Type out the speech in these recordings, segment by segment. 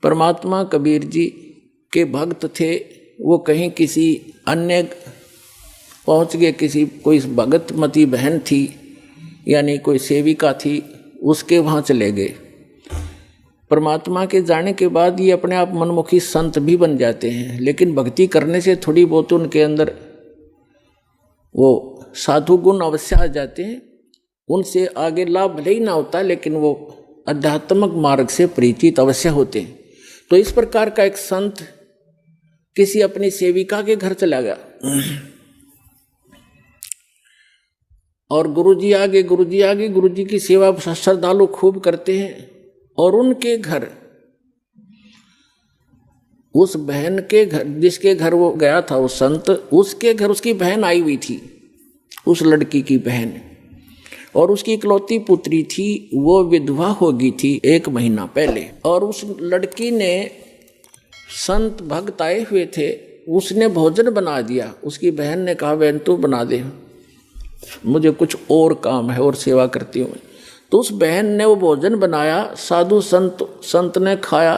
परमात्मा कबीर जी के भक्त थे, वो कहीं किसी अन्य पहुंच गए, किसी कोई भगतमती बहन थी यानी कोई सेविका थी, उसके वहाँ चले गए। परमात्मा के जाने के बाद ये अपने आप मनमुखी संत भी बन जाते हैं, लेकिन भक्ति करने से थोड़ी बहुत उनके अंदर वो साधु गुण अवश्य आ जाते हैं। उनसे आगे लाभ भले ही ना होता, लेकिन वो आध्यात्मिक मार्ग से परिचित अवश्य होते हैं। तो इस प्रकार का एक संत किसी अपनी सेविका के घर चला गया और गुरुजी आगे गुरुजी की सेवा श्रद्धालु खूब करते हैं। और उनके घर, उस बहन के घर, जिसके घर वो गया था वो संत, उसके घर उसकी बहन आई हुई थी, उस लड़की की बहन, और उसकी इकलौती पुत्री थी, वो विधवा हो गई थी 1 महीना पहले। और उस लड़की ने, संत भक्त आए हुए थे, उसने भोजन बना दिया। उसकी बहन ने कहा बहन तू बना दे, मुझे कुछ और काम है और सेवा करती हूँ। तो उस बहन ने वो भोजन बनाया, साधु संत ने खाया।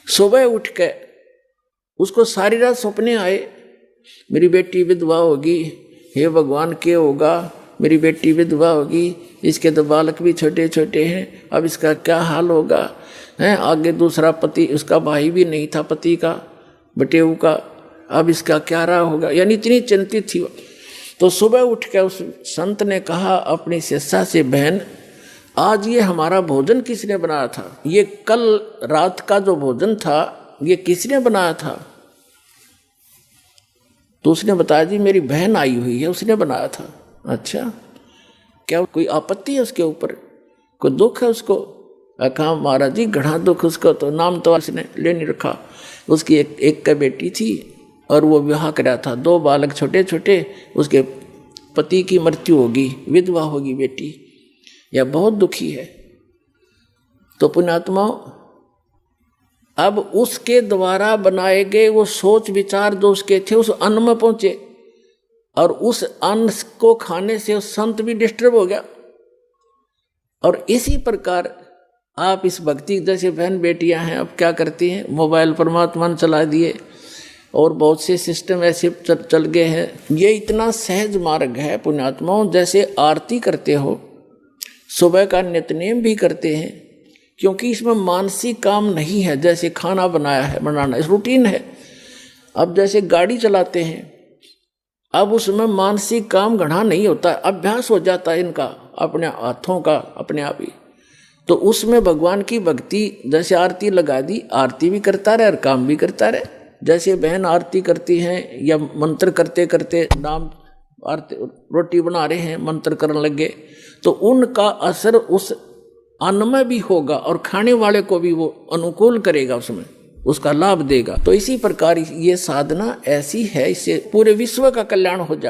सुबह उठ के उसको सारी रात सपने आए, मेरी बेटी विधवा होगी, हे भगवान क्या होगा, मेरी बेटी विधवा होगी, इसके तो बालक भी छोटे छोटे हैं, अब इसका क्या हाल होगा है। आगे दूसरा पति, उसका भाई भी नहीं था पति का, बटेऊ का, अब इसका क्या रहा होगा, यानी इतनी चिंतित थी। तो सुबह उठ के उस संत ने कहा अपनी शिष्या से, बहन आज ये हमारा भोजन किसने बनाया था, ये कल रात का जो भोजन था ये किसने बनाया था। तो उसने बताया जी मेरी बहन आई हुई है, उसने बनाया था। अच्छा, क्या कोई आपत्ति है उसके ऊपर, कोई दुख है उसको? कहा महाराज जी घना दुख उसको, तो नाम तो उसने ले नहीं रखा। उसकी एक का बेटी थी और वो विवाह कराया था, 2 बालक छोटे छोटे, उसके पति की मृत्यु होगी, विधवा होगी बेटी, यह बहुत दुखी है। तो पुण्यात्मा, अब उसके द्वारा बनाए गए वो सोच विचार जो उसके थे उस अन्न में पहुंचे, और उस अन्न को खाने से उस संत भी डिस्टर्ब हो गया। और इसी प्रकार आप इस भक्ति, जैसे बहन बेटियां हैं, अब क्या करती हैं, मोबाइल परमात्मा ने चला दिए और बहुत से सिस्टम ऐसे चल गए हैं। ये इतना सहज मार्ग है पुण्यात्माओं, जैसे आरती करते हो, सुबह का नित्यनेम भी करते हैं, क्योंकि इसमें मानसिक काम नहीं है। जैसे खाना बनाना इस रूटीन है। अब जैसे गाड़ी चलाते हैं, अब उसमें मानसिक काम घना नहीं होता, अभ्यास हो जाता है इनका अपने हाथों का अपने आप ही। तो उसमें भगवान की भक्ति, जैसे आरती लगा दी, आरती भी करता रहे और काम भी करता रहे। जैसे बहन आरती करती हैं या मंत्र करते करते नाम आरती, रोटी बना रहे हैं, मंत्र करने लगे, तो उनका असर उस अन्न में भी होगा और खाने वाले को भी वो अनुकूल करेगा, उसमें उसका लाभ देगा। तो इसी प्रकार ये साधना ऐसी है, इससे पूरे विश्व का कल्याण हो जाएगा।